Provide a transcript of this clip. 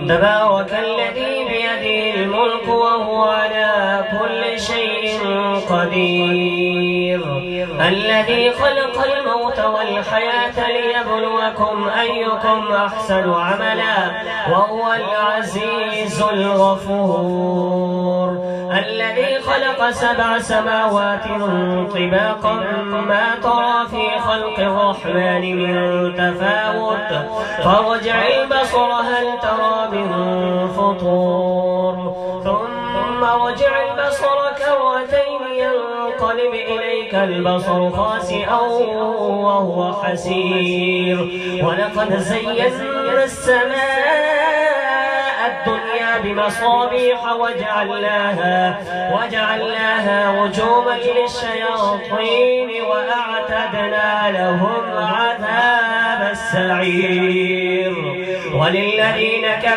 تبارك الذي بيده الملك وهو على كل شيء قدير الذي خلق الموت والحياة ليبلوكم أيكم أحسن عملا وهو العزيز الغفور الذي خلق 7 سماوات طباقا ما ترى في خلق الرحمن من تفاوت فارجع البصر هل ترى من فطور ثم ارجع البصر كرتين ينقلب إليك البصر خاسئا وهو حسير ولقد زينا السماء الدنيا بمصابيح وجعلناها رجوما للشياطين وأعتدنا لهم عذاب السعير وللذين كفروا